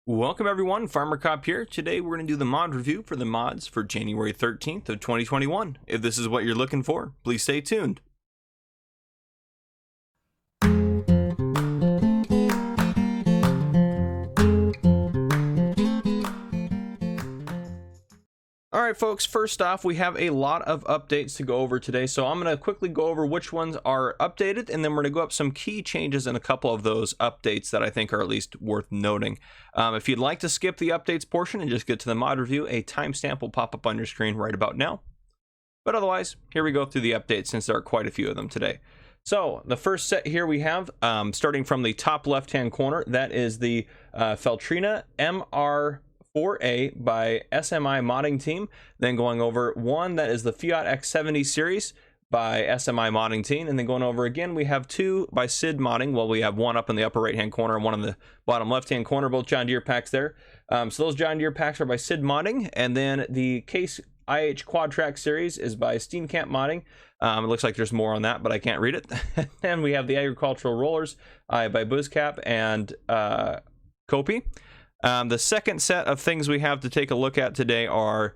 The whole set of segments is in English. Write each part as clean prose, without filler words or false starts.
Welcome everyone, Farmer Cop here. Today we're going to do the mod review for the mods for January 13th of 2021. If this is what you're looking for, please stay tuned. Alright folks, first off we have a lot of updates to go over today, so I'm going to quickly go over which ones are updated, and then we're going to go up some key changes in a couple of those updates that I think are at least worth noting. If you'd like to skip the updates portion and just get to the mod review, a timestamp will pop up on your screen right about now. But otherwise, here we go through the updates since there are quite a few of them today. So the first set here we have, starting from the top left hand corner, that is the Feltrina MR4A by SMI modding team. Then going over one, that is the Fiat X70 series by SMI modding team, and then going over again we have two by SID modding. Well, we have one up in the upper right hand corner and one in the bottom left hand corner, both John Deere packs there. So those John Deere packs are by SID modding, and then the Case IH Quad Track series is by Steenkamp modding. It looks like there's more on that, but I can't read it. And we have the agricultural rollers by BuzzCap and Kopi. The second set of things we have to take a look at today are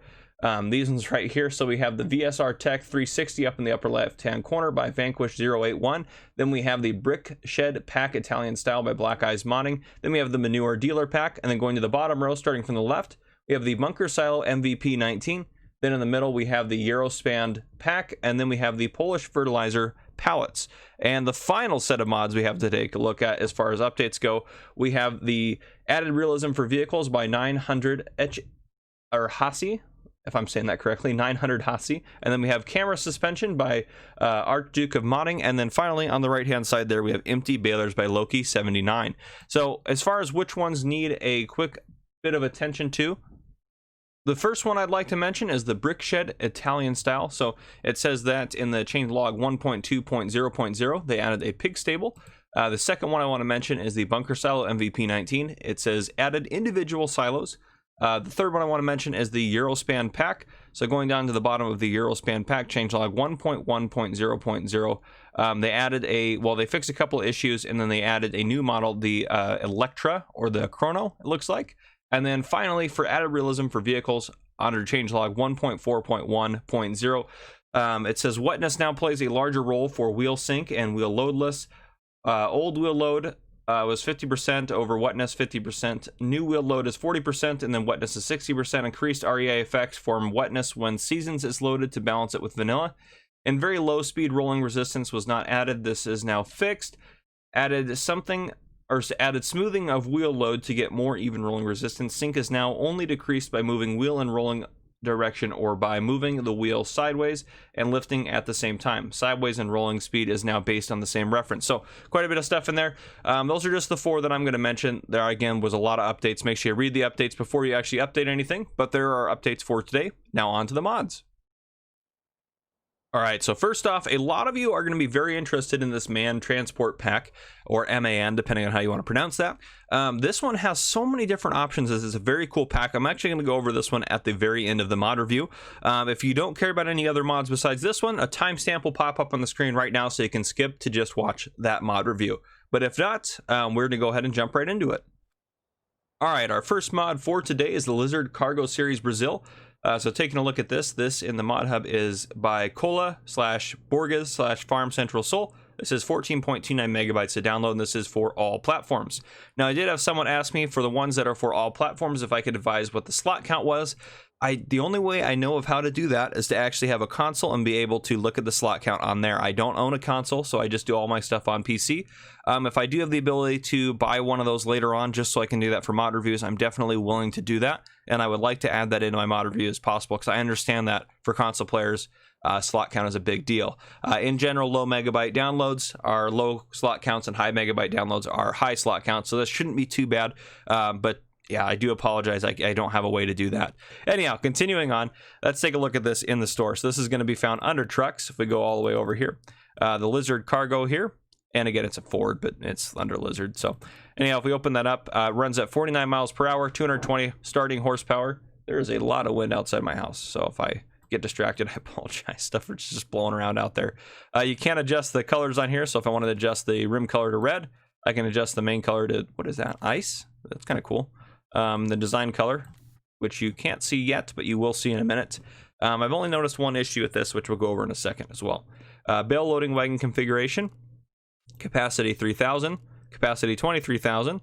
these ones right here. So we have the VSR Tech 360 up in the upper left hand corner by Vanquish 081. Then we have the Brick Shed Pack Italian Style by Black Eyes Modding. Then we have the Manure Dealer Pack, and then going to the bottom row starting from the left we have the Bunker Silo MVP 19. Then in the middle we have the Eurospan pack, and then we have the Polish Fertilizer pallets. And the final set of mods we have to take a look at as far as updates go, we have the Added Realism for Vehicles by 900 Hasi, if I'm saying that correctly, 900 Hasi. And then we have Camera Suspension by Archduke of Modding. And then finally on the right hand side there we have Empty Balers by Loki 79. So as far as which ones need a quick bit of attention to, the first one I'd like to mention is the Brick Shed Italian Style. So it says that in the changelog 1.2.0.0 they added a pig stable. The second one I want to mention is the Bunker Silo MVP 19. It says added individual silos. The third one I want to mention is the Eurospan pack. So going down to the bottom of the Eurospan pack, changelog 1.1.0.0, they added they fixed a couple of issues, and then they added a new model, the Electra or the Chrono, it looks like. And then finally, for Added Realism for Vehicles, under changelog 1.4.1.0, it says wetness now plays a larger role for wheel sync and wheel loadless. Old wheel load was 50% over wetness 50%. New wheel load is 40%, and then wetness is 60%. Increased REA effects from wetness when seasons is loaded to balance it with vanilla. And very low speed rolling resistance was not added. This is now fixed. Added smoothing of wheel load to get more even rolling resistance. Sync is now only decreased by moving wheel and rolling direction or by moving the wheel sideways and lifting at the same time. Sideways and rolling speed is now based on the same reference. So quite a bit of stuff in there. Those are just the four that I'm going to mention. There again was a lot of updates. Make sure you read the updates before you actually update anything, but there are updates for today. Now on to the mods. Alright, so first off, a lot of you are going to be very interested in this Man Transport Pack, or MAN, depending on how you want to pronounce that. This one has so many different options. This is a very cool pack. I'm actually going to go over this one at the very end of the mod review. If you don't care about any other mods besides this one, a timestamp will pop up on the screen right now so you can skip to just watch that mod review. But if not, we're going to go ahead and jump right into it. Alright, our first mod for today is the Lizard Cargo Series Brazil. So taking a look at this in the ModHub is by Cola/Borges/Farm Central Sol. This is 14.29 megabytes to download, and this is for all platforms. Now, I did have someone ask me for the ones that are for all platforms if I could advise what the slot count was. The only way I know of how to do that is to actually have a console and be able to look at the slot count on there. I don't own a console, so I just do all my stuff on PC. If I do have the ability to buy one of those later on, just so I can do that for mod reviews, I'm definitely willing to do that, and I would like to add that into my mod review as possible, because I understand that for console players, slot count is a big deal. In general, low megabyte downloads are low slot counts, and high megabyte downloads are high slot counts, so this shouldn't be too bad, but yeah, I do apologize. I don't have a way to do that. Anyhow, continuing on, let's take a look at this in the store. So this is going to be found under trucks. If we go all the way over here, the Lizard Cargo here, and again, it's a Ford, but it's under Lizard. So anyhow, if we open that up, it runs at 49 miles per hour, 220 starting horsepower. There is a lot of wind outside my house, so if I get distracted, I apologize. Stuff is just blowing around out there. You can't adjust the colors on here, so if I wanted to adjust the rim color to red, I can adjust the main color to, what is that, ice? That's kind of cool. the design color, which you can't see yet, but you will see in a minute. I've only noticed one issue with this, which we'll go over in a second as well. Bale loading wagon configuration, capacity 3,000, capacity 23,000,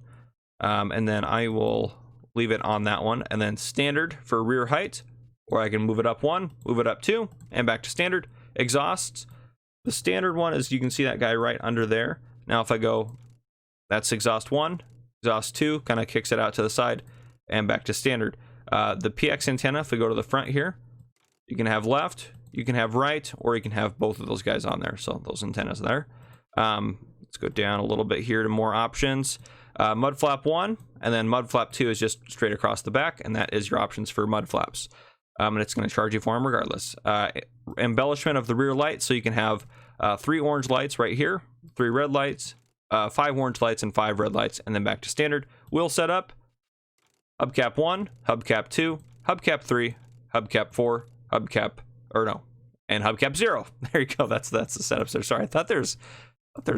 and then I will leave it on that one. And then standard for rear height, or I can move it up 1, move it up 2, and back to standard. Exhausts, the standard one is, you can see that guy right under there. Now if I go, that's exhaust 1, exhaust 2, kind of kicks it out to the side, and back to standard. The PX antenna, if we go to the front here, you can have left, you can have right, or you can have both of those guys on there. So those antennas there. Let's go down a little bit here to more options. Mud flap 1, and then mud flap 2 is just straight across the back, and that is your options for mud flaps. And it's going to charge you for them regardless. Embellishment of the rear light, so you can have 3 orange lights right here, 3 red lights, 5 orange lights, and 5 red lights, and then back to standard. Wheel setup, hubcap 1, hubcap 2, hubcap 3, hubcap 4, hubcap, or no, and hubcap 0. There you go. That's the setups there. Sorry, I thought there's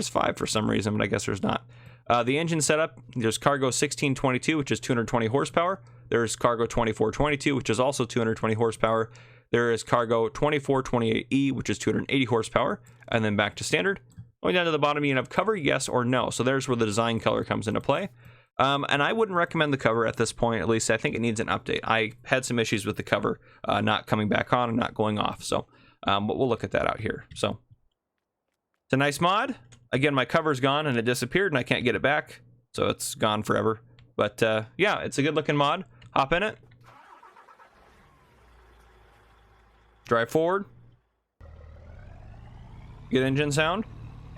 5 for some reason, but I guess there's not. The engine setup, there's Cargo 1622, which is 220 horsepower. There's Cargo 2422, which is also 220 horsepower. There is Cargo 2428E, which is 280 horsepower. And then back to standard. Going down to the bottom, you can have cover, yes or no. So there's where the design color comes into play. And I wouldn't recommend the cover at this point. At least I think it needs an update. I had some issues with the cover not coming back on and not going off. So but we'll look at that out here. So it's a nice mod. Again, my cover's gone and it disappeared and I can't get it back. So it's gone forever. But yeah, it's a good looking mod. Hop in it. Drive forward. Good engine sound.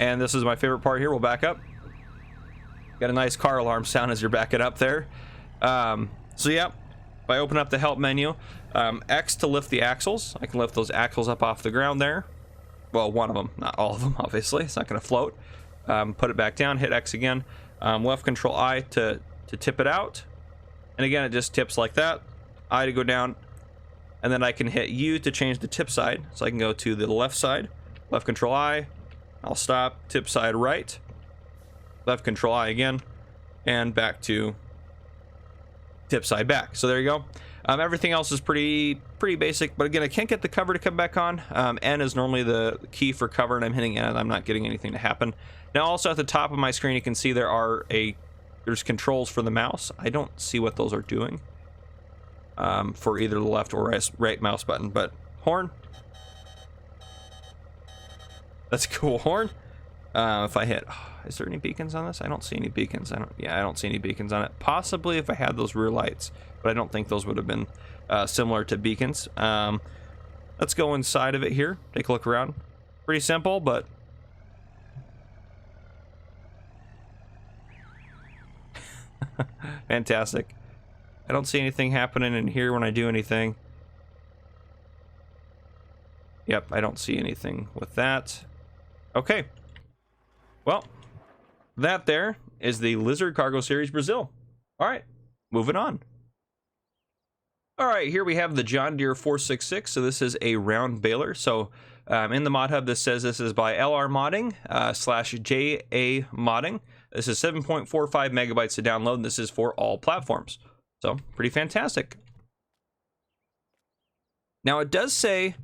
And this is my favorite part here. We'll back up. Got a nice car alarm sound as you're backing up there. So yeah, if I open up the help menu, X to lift the axles. I can lift those axles up off the ground there. Well, one of them, not all of them, obviously. It's not going to float. Put it back down, hit X again. Left control I to tip it out. And again, it just tips like that. I to go down. And then I can hit U to change the tip side. So I can go to the left side. Left control I. I'll stop, tip side right. Left control I again. And back to tip side back. So there you go. Everything else is pretty basic, but again, I can't get the cover to come back on. N is normally the key for cover, and I'm hitting N and I'm not getting anything to happen. Now also at the top of my screen, you can see there's controls for the mouse. I don't see what those are doing for either the left or right mouse button, but horn. That's a cool horn. If I hit, is there any beacons on this? I don't see any beacons. I don't see any beacons on it. Possibly if I had those rear lights, but I don't think those would have been similar to beacons. Let's go inside of it here. Take a look around. Pretty simple, but fantastic. I don't see anything happening in here when I do anything. Yep, I don't see anything with that. Okay. Well, that there is the Lizard Cargo Series Brazil. All right, moving on. All right, here we have the John Deere 466. So this is a round baler. So in the ModHub, this says this is by LR Modding /JA Modding. This is 7.45 megabytes to download. And this is for all platforms. So pretty fantastic. Now it does say,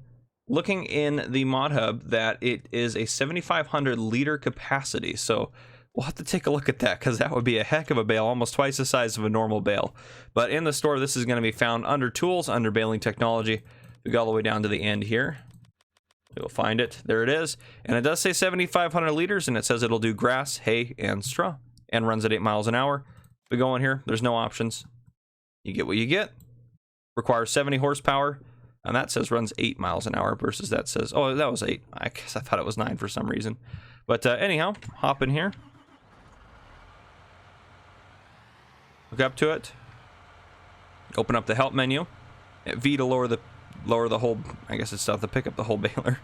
looking in the ModHub, that it is a 7,500 liter capacity. So we'll have to take a look at that, because that would be a heck of a bale, almost twice the size of a normal bale. But in the store, this is going to be found under Tools, under Baling Technology. We go all the way down to the end here. We'll find it. There it is. And it does say 7,500 liters, and it says it'll do grass, hay, and straw, and runs at 8 miles an hour. We go in here. There's no options. You get what you get. Requires 70 horsepower. And that says runs 8 miles an hour versus that says, oh, that was 8. I guess I thought it was 9 for some reason. But anyhow, hop in here. Hook up to it. Open up the help menu. Hit V to lower the whole, I guess it's not to pick up the whole baler.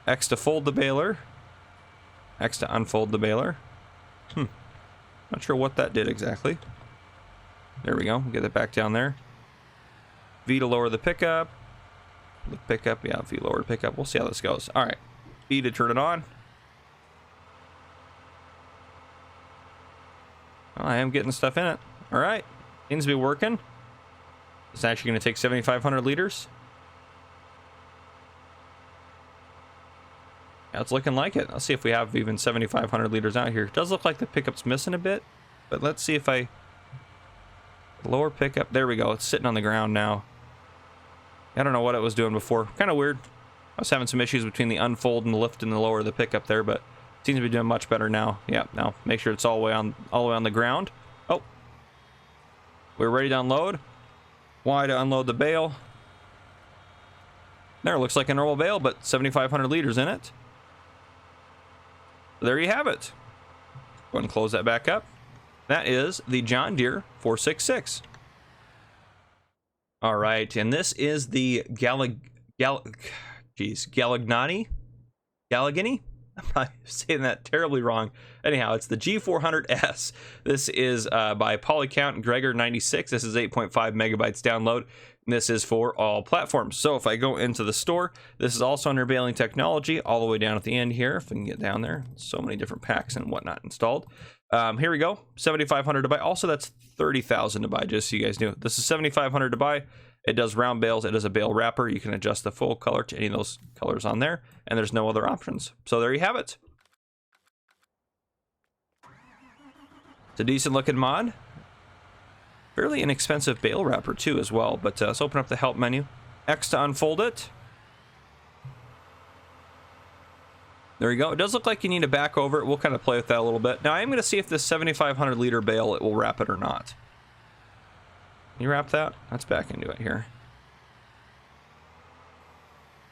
X to fold the baler. X to unfold the baler. Not sure what that did exactly. There we go. Get it back down there. V to lower the pickup. The pickup, yeah, V lower pickup. We'll see how this goes. All right. E to turn it on. I am getting stuff in it. All right. Seems to be working. It's actually going to take 7,500 liters. Yeah, it's looking like it. Let's see if we have even 7,500 liters out here. It does look like the pickup's missing a bit, but let's see if I lower pickup. There we go. It's sitting on the ground now. I don't know what it was doing before. Kind of weird. I was having some issues between the unfold and the lift and the lower of the pickup there, but it seems to be doing much better now. Yeah, now make sure it's all the way on the ground. Oh, we're ready to unload. Why to unload the bale? There, looks like a normal bale, but 7,500 liters in it. There you have it. Go ahead and close that back up. That is the John Deere 466. All right, and this is the Galagnani? I'm saying that terribly wrong. Anyhow, it's the G400S. This is by Polycount Gregor 96. This is 8.5 megabytes download. And this is for all platforms. So if I go into the store, this is also under baling technology all the way down at the end here. If we can get down there, so many different packs and whatnot installed. Here we go, 7,500 to buy. Also, that's 30,000 to buy, just so you guys knew. This is 7,500 to buy. It does round bales. It is a bale wrapper. You can adjust the full color to any of those colors on there, and there's no other options. So there you have it. It's a decent looking mod. Fairly inexpensive bale wrapper too as well, but let's open up the help menu. X to unfold it. There you go. It does look like you need to back over it. We'll kind of play with that a little bit. Now I am going to see if this 7,500 liter bale, it will wrap it or not. Can you wrap that? Let's back into it here.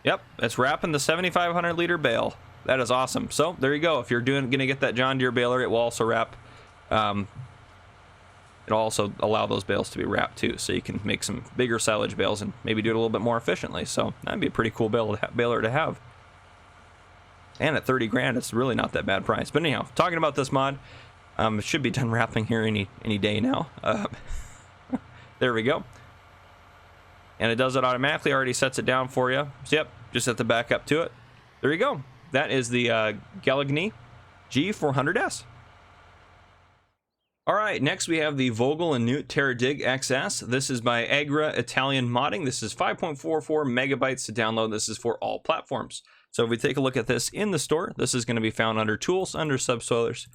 Yep, it's wrapping the 7,500 liter bale. That is awesome. So there you go. If you're going to get that John Deere baler, it will also wrap. It'll also allow those bales to be wrapped too, so you can make some bigger silage bales and maybe do it a little bit more efficiently. So that'd be a pretty cool baler to have. And at 30 grand, it's really not that bad price. But anyhow, talking about this mod, it should be done wrapping here any day now. There we go. And it does it automatically, already sets it down for you. So yep, just have to back up to it. There you go. That is the Galagnani G400S. All right, next we have the Vogel and Newt TerraDig XS. This is by Agra Italian Modding. This is 5.44 megabytes to download. This is for all platforms. So if we take a look at this in the store, this is going to be found under Tools, under Subsoilers.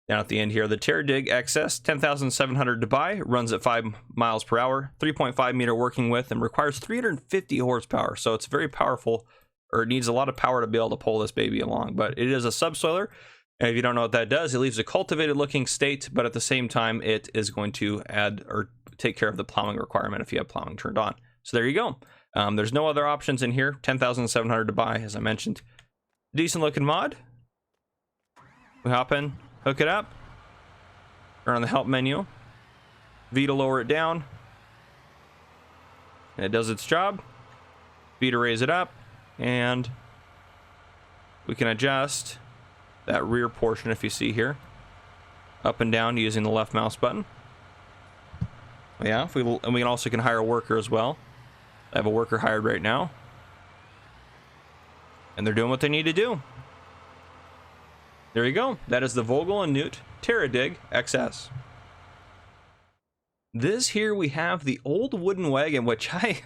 Down at the end here, the TerraDig XS, 10,700 to buy, runs at 5 miles per hour, 3.5 meter working width, and requires 350 horsepower. So it's very powerful, or it needs a lot of power to be able to pull this baby along. But it is a subsoiler. And if you don't know what that does, it leaves a cultivated looking state, but at the same time, it is going to add or take care of the plowing requirement if you have plowing turned on. So there you go. There's no other options in here. 10,700 to buy, as I mentioned. Decent looking mod. We hop in, hook it up, turn on the help menu, V to lower it down, and it does its job. V to raise it up, and we can adjust that rear portion, if you see here, up and down using the left mouse button. Yeah, and we also can hire a worker as well. I have a worker hired right now, and they're doing what they need to do. There you go. That is the Vogel and Newt TerraDig XS. This here we have the old Wooden Wagon, which I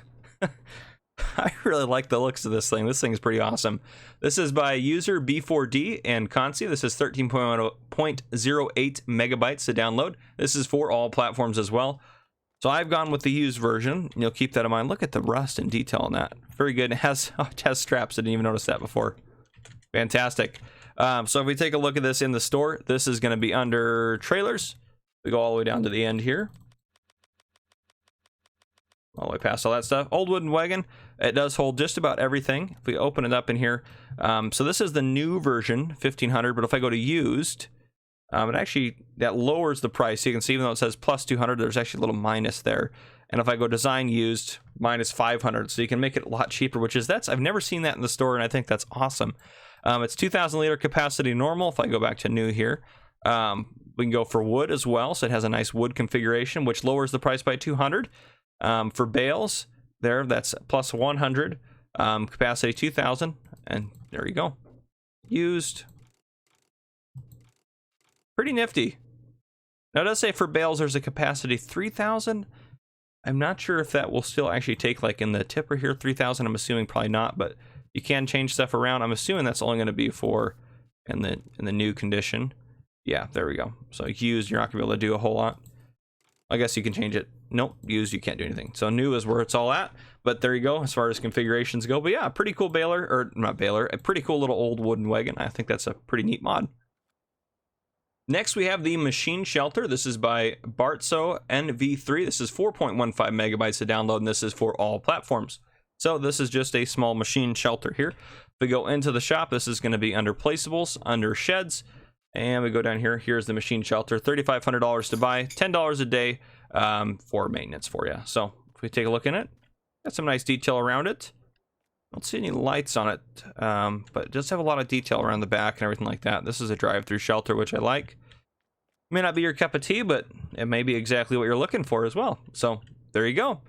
really like the looks of this thing. This thing is pretty awesome. This is by user B4D and Consi. This is 13.08 megabytes to download. This is for all platforms as well. So I've gone with the used version. You'll keep that in mind. Look at the rust and detail on that. Very good. It has straps. I didn't even notice that before. Fantastic. So if we take a look at this in the store, this is going to be under trailers. We go all the way down to the end here. All the way past all that stuff. Old Wooden Wagon. It does hold just about everything. If we open it up in here. So this is the new version, 1500. But if I go to used, it actually, that lowers the price. You can see even though it says plus 200, there's actually a little minus there. And if I go design used, minus 500. So you can make it a lot cheaper, which is, I've never seen that in the store, and I think that's awesome. It's 2,000 liter capacity normal. If I go back to new here, we can go for wood as well. So it has a nice wood configuration, which lowers the price by 200. For bales, that's plus 100. Capacity 2,000, and there you go. Used. Pretty nifty. Now it does say for bales there's a capacity 3,000. I'm not sure if that will still actually take, like in the tipper here, 3,000. I'm assuming probably not, but you can change stuff around. I'm assuming that's only going to be for in the new condition. Yeah, there we go. So used, you're not gonna be able to do a whole lot. I guess you can change it. Nope, used, you can't do anything. So new is where it's all at. But there you go, as far as configurations go. But yeah, pretty cool baler, or not baler, a pretty cool little old wooden wagon. I think that's a pretty neat mod. Next, we have the machine shelter. This is by Bartso NV3. This is 4.15 megabytes to download, and this is for all platforms. So this is just a small machine shelter here. If we go into the shop, this is going to be under placeables, under sheds, and we go down here. Here's the machine shelter, $3,500 to buy, $10 a day for maintenance for you. So if we take a look in it, got some nice detail around it. Don't see any lights on it, but it does have a lot of detail around the back and everything like that. This is a drive-through shelter, which I like. May not be your cup of tea, but it may be exactly what you're looking for as well. So there you go.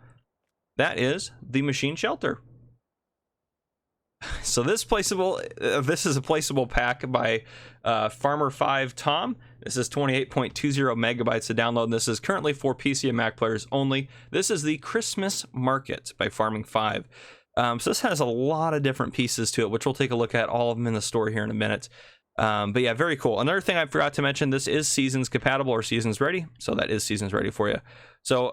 That is the machine shelter. So this placeable, this is a placeable pack by Farmer 5 Tom. This is 28.20 megabytes to download. This is currently for PC and Mac players only. This is the Christmas Market by Farming 5. So this has a lot of different pieces to it, which we'll take a look at all of them in the store here in a minute. But yeah, very cool. Another thing I forgot to mention, this is seasons compatible or seasons ready. So that is seasons ready for you. So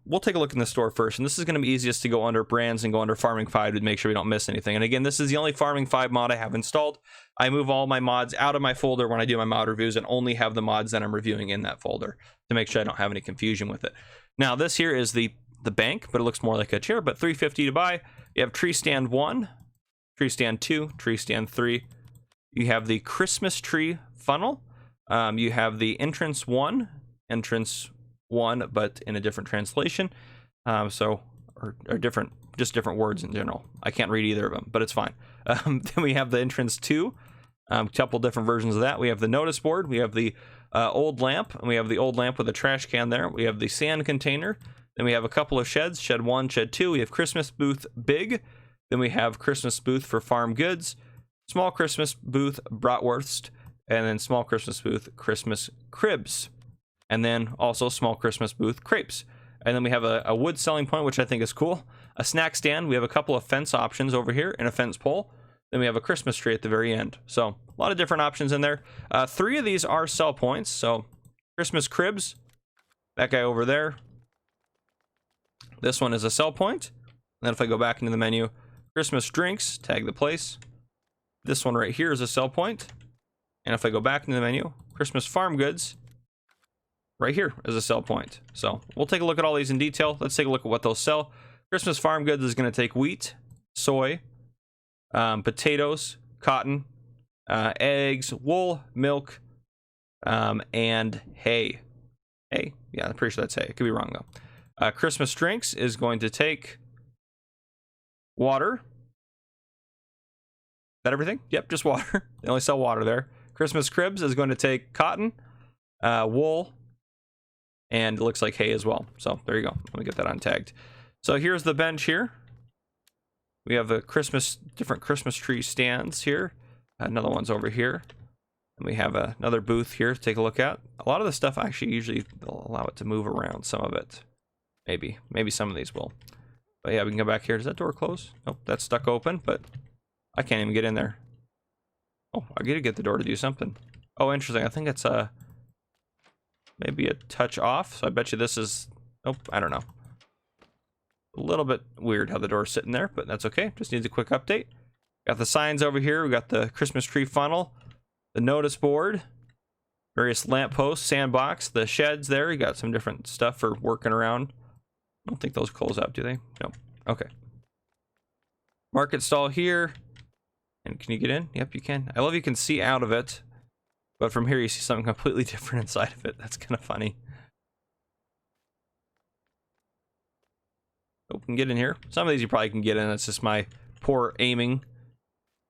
we'll take a look in the store first. And this is going to be easiest to go under brands and go under Farming 5 to make sure we don't miss anything. And again, this is the only Farming 5 mod I have installed. I move all my mods out of my folder when I do my mod reviews and only have the mods that I'm reviewing in that folder to make sure I don't have any confusion with it. Now this here is the bank, but it looks more like a chair, but $350 to buy. You have tree stand 1, tree stand 2, tree stand 3. You have the Christmas tree funnel. You have the entrance 1, but in a different translation. Or different, just different words in general. I can't read either of them, but it's fine. Then we have the entrance 2, a couple different versions of that. We have the notice board. We have the old lamp, and we have the old lamp with a trash can there. We have the sand container. Then we have a couple of sheds, shed 1, shed 2. We have Christmas booth big. Then we have Christmas booth for farm goods, small Christmas booth bratwurst, and then small Christmas booth Christmas cribs, and then also small Christmas booth crepes. And then we have a wood selling point, which I think is cool. A snack stand. We have a couple of fence options over here and a fence pole. Then we have a Christmas tree at the very end. So a lot of different options in there. 3 of these are sell points. So Christmas cribs, that guy over there. This one is a sell point. And then if I go back into the menu, Christmas drinks, tag the place. This one right here is a sell point. And if I go back into the menu, Christmas farm goods, right here is a sell point. So we'll take a look at all these in detail. Let's take a look at what they'll sell. Christmas farm goods is going to take wheat, soy, potatoes, cotton, eggs, wool, milk, and hay. Hay? Yeah, I'm pretty sure that's hay. It could be wrong though. Christmas drinks is going to take water. That everything? Yep, just water. They only sell water there. Christmas cribs is going to take cotton, wool, and it looks like hay as well. So there you go. Let me get that untagged. So here's the bench here. We have the different Christmas tree stands here. Another one's over here. And we have another booth here to take a look at. A lot of the stuff actually usually they'll allow it to move around, some of it. Maybe some of these will. But yeah, we can go back here. Does that door close? Nope, that's stuck open, but I can't even get in there. Oh, I gotta get the door to do something. Oh, interesting. I think it's maybe a touch off. So I bet you this is, nope, I don't know. A little bit weird how the door's sitting there, but that's okay. Just needs a quick update. Got the signs over here. We got the Christmas tree funnel, the notice board, various lampposts, sandbox, the sheds there. You got some different stuff for working around. I don't think those close up, do they? No. Okay. Market stall here. And can you get in? Yep, you can. I love you can see out of it. But from here you see something completely different inside of it. That's kind of funny. Oh, we can get in here. Some of these you probably can get in. That's just my poor aiming.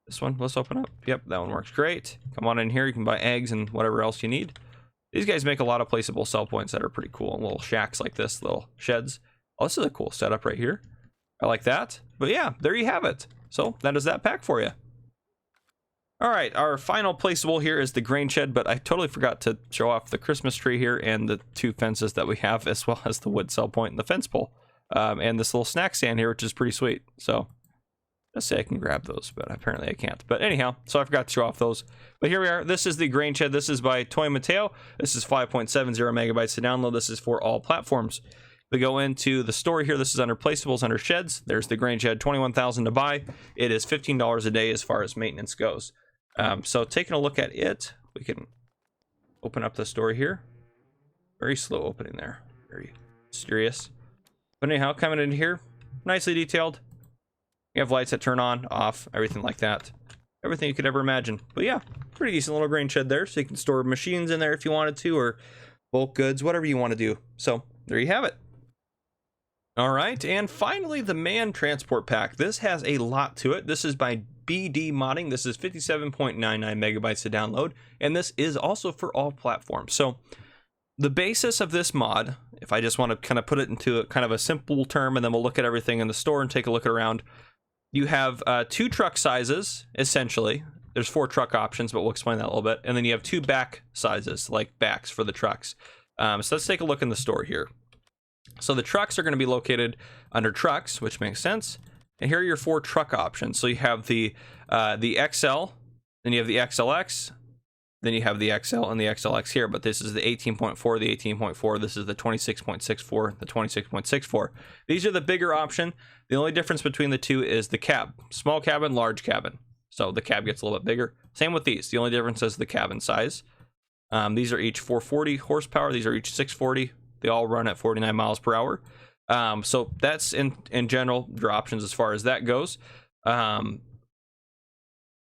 This one, let's open up. Yep, that one works great. Come on in here. You can buy eggs and whatever else you need. These guys make a lot of placeable sell points that are pretty cool. Little shacks like this, little sheds. Oh, this is a cool setup right here. I like that. But yeah, there you have it. So that is that pack for you. All right, our final placeable here is the grain shed, but I totally forgot to show off the Christmas tree here and the 2 fences that we have, as well as the wood cell point and the fence pole, and this little snack stand here, which is pretty sweet. So let's say I can grab those, but apparently I can't. But anyhow, so I forgot to show off those. But here we are. This is the grain shed. This is by Toy Mateo. This is 5.70 megabytes to download. This is for all platforms. We go into the store here. This is under placeables, under sheds. There's the grain shed, $21,000 to buy. It is $15 a day as far as maintenance goes. So taking a look at it, we can open up the store here. Very slow opening there. Very mysterious. But anyhow, coming in here, nicely detailed. You have lights that turn on, off, everything like that. Everything you could ever imagine. But yeah, pretty decent little grain shed there. So you can store machines in there if you wanted to, or bulk goods, whatever you want to do. So there you have it. All right, and finally the man transport pack. This has a lot to it. This is by BD Modding. This is 57.99 megabytes to download, and this is also for all platforms. So the basis of this mod, if I just want to kind of put it into a kind of a simple term, and then we'll look at everything in the store and take a look around. You have 2 truck sizes, essentially. There's 4 truck options, but we'll explain that a little bit. And then you have 2 back sizes, like backs for the trucks. So let's take a look in the store here. So the trucks are going to be located under trucks, which makes sense. And here are your 4 truck options. So you have the XL, then you have the XLX, then you have the XL and the XLX here. But this is the 18.4, the 18.4. This is the 26.64, the 26.64. These are the bigger option. The only difference between the two is the cab. Small cabin, large cabin. So the cab gets a little bit bigger. Same with these. The only difference is the cabin size. These are each 440 horsepower. These are each 640. They all run at 49 miles per hour. So that's in general your options as far as that goes.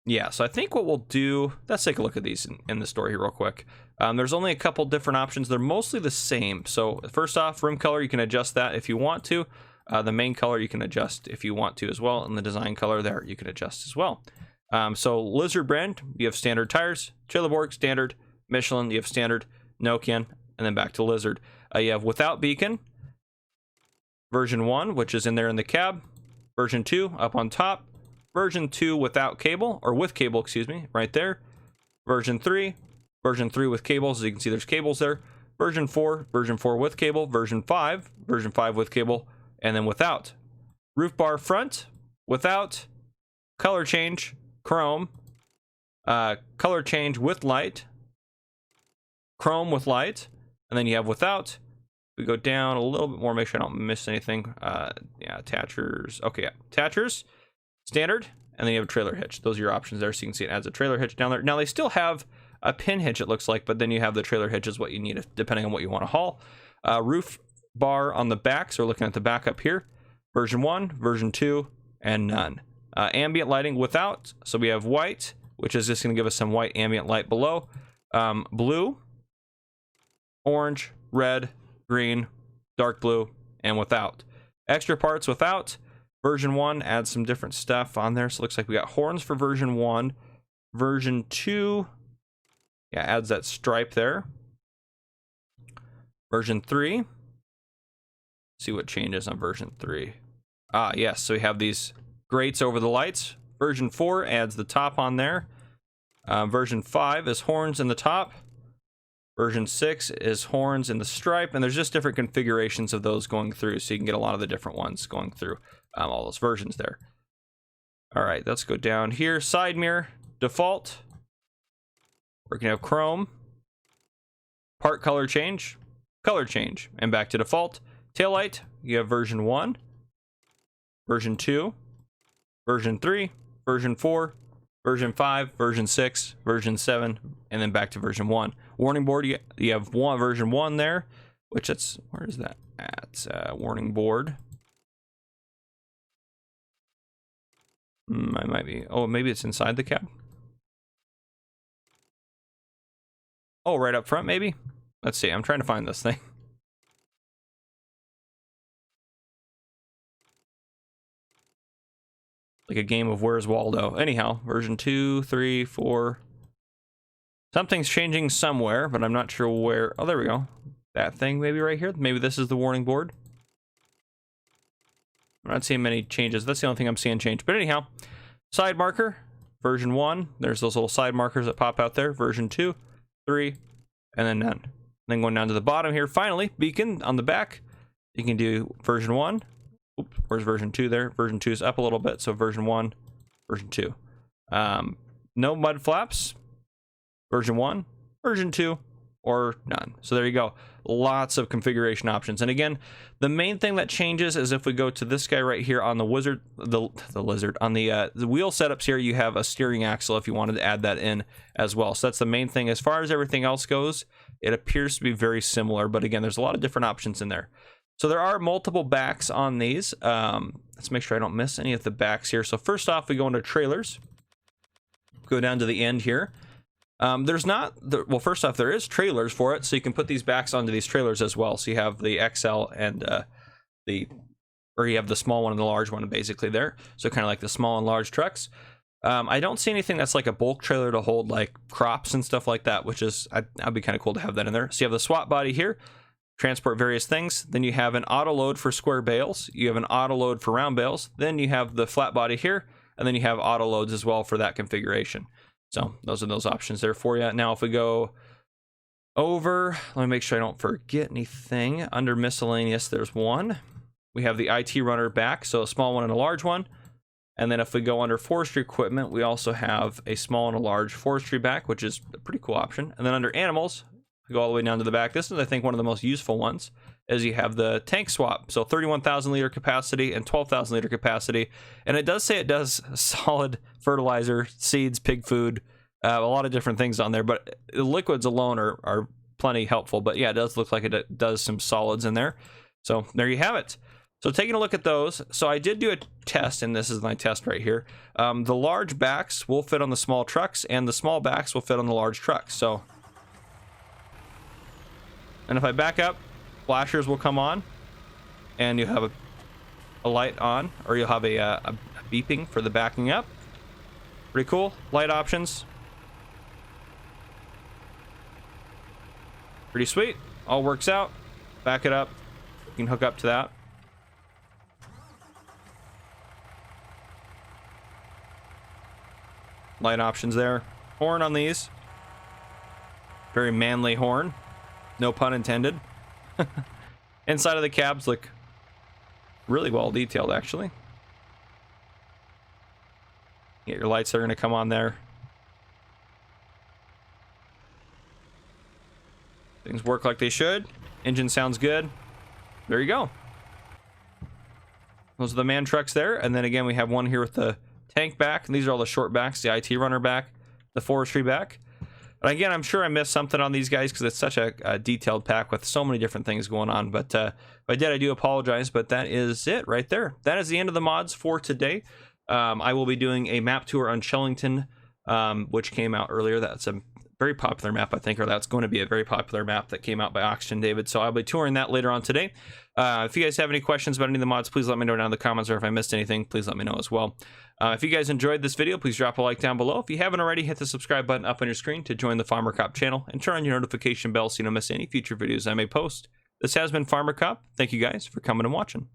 Yeah, so I think what we'll do, let's take a look at these in the store here real quick. There's only a couple different options. They're mostly the same. So first off, rim color, you can adjust that if you want to. The main color you can adjust if you want to as well. And the design color there you can adjust as well. So Lizard brand, you have standard tires. Trailerborg, standard. Michelin, you have standard. Nokian, and then back to Lizard. You have without beacon, version 1, which is in there in the cab, version 2 up on top, version 2 without cable, or with cable, excuse me, right there, version 3 with cables. As you can see, there's cables there, version 4 with cable, version 5 with cable, and then without. Roof bar front, without, color change, chrome, color change with light, chrome with light, and then you have without. We go down a little bit more, make sure I don't miss anything. Yeah, attachers. Okay, yeah, attachers, standard, and then you have a trailer hitch. Those are your options there. So you can see it adds a trailer hitch down there. Now they still have a pin hitch, it looks like, but then you have the trailer hitch is what you need depending on what you want to haul. Roof bar on the back. So we're looking at the back up here. Version 1, version 2, and none. Ambient lighting without. So we have white, which is just going to give us some white ambient light below. Blue, orange, red, green, dark blue, and without. Extra parts without. Version 1 adds some different stuff on there. So it looks like we got horns for version 1. Version 2, yeah, adds that stripe there. Version 3. See what changes on version 3. Yes, so we have these grates over the lights. Version 4 adds the top on there. Version 5 is horns in the top. Version 6 is horns in the stripe, and there's just different configurations of those going through, so you can get a lot of the different ones going through all those versions there. All right, let's go down here. Side mirror, default. We're going to have chrome. Part color change, and back to default. Taillight, you have version 1, version 2, version 3, version 4, version 5, version 6, version 7, and then back to version 1. Warning board, you have version 1 there, which it's, where is that at? Warning board. I might be, oh, maybe it's inside the cab. Oh, right up front, maybe? Let's see, I'm trying to find this thing. Like a game of Where's Waldo. Anyhow, version 2, 3, 4. Something's changing somewhere, but I'm not sure where. Oh, there we go. That thing maybe right here. Maybe this is the warning board. I'm not seeing many changes. That's the only thing I'm seeing change. But anyhow, side marker. version 1, there's those little side markers that pop out there. Version 2, 3, and then none. Then going down to the bottom here, finally, beacon on the back. You can do version 1. Oops, where's version 2 there? Version 2 is up a little bit, so version 1, version 2. No mud flaps, version 1, version 2, or none. So there you go. Lots of configuration options. And again, the main thing that changes is if we go to this guy right here on the wizard, the lizard, on the wheel setups here, you have a steering axle if you wanted to add that in as well. So that's the main thing. As far as everything else goes, it appears to be very similar, but again, there's a lot of different options in there. So there are multiple backs on these. Let's make sure I don't miss any of the backs here. So first off, we go into trailers, go down to the end here. There's not, well, first off, there is trailers for it, so you can put these backs onto these trailers as well. So you have the XL and you have the small one and the large one basically there. So kind of like the small and large trucks. I don't see anything that's like a bulk trailer to hold like crops and stuff like that, which is, that'd be kind of cool to have that in there. So you have the swap body here, transport various things. Then you have an auto load for square bales. You have an auto load for round bales. Then you have the flat body here, and then you have auto loads as well for that configuration. So those are those options there for you. Now, if we go over, let me make sure I don't forget anything. Under miscellaneous, there's one. We have the IT runner back, so a small one and a large one. And then if we go under forestry equipment, we also have a small and a large forestry back, which is a pretty cool option. And then under animals, we go all the way down to the back. This is, I think, one of the most useful ones, is you have the tank swap. So 31,000 liter capacity and 12,000 liter capacity. And it does say it does solid fertilizer, seeds, pig food, a lot of different things on there, but the liquids alone are plenty helpful. But yeah, it does look like it does some solids in there. So there you have it. So taking a look at those, so I did do a test, and this is my test right here. The large backs will fit on the small trucks, and the small backs will fit on the large trucks. So, and if I back up, flashers will come on, and you have a light on, or you'll have a beeping for the backing up. Pretty cool. Light options. Pretty sweet. All works out. Back it up. You can hook up to that. Light options there. Horn on these. Very manly horn. No pun intended. Inside of the cabs look really well detailed, actually. Get your lights that are going to come on there. Things work like they should. Engine sounds good. There you go. Those are the man trucks there. And then again, we have one here with the tank back. And these are all the short backs. The IT runner back. The forestry back. And again, I'm sure I missed something on these guys because it's such a detailed pack with so many different things going on. But if I did, I do apologize. But that is it right there. That is the end of the mods for today. I will be doing a map tour on Shellington, which came out earlier. That's a very popular map, I think, or that's going to be a very popular map that came out by Oxygen David. So I'll be touring that later on today. If you guys have any questions about any of the mods, please let me know down in the comments, or if I missed anything, please let me know as well. If you guys enjoyed this video, please drop a like down below. If you haven't already, hit the subscribe button up on your screen to join the Farmer Cop channel, and turn on your notification bell so you don't miss any future videos I may post. This has been Farmer Cop. Thank you guys for coming and watching.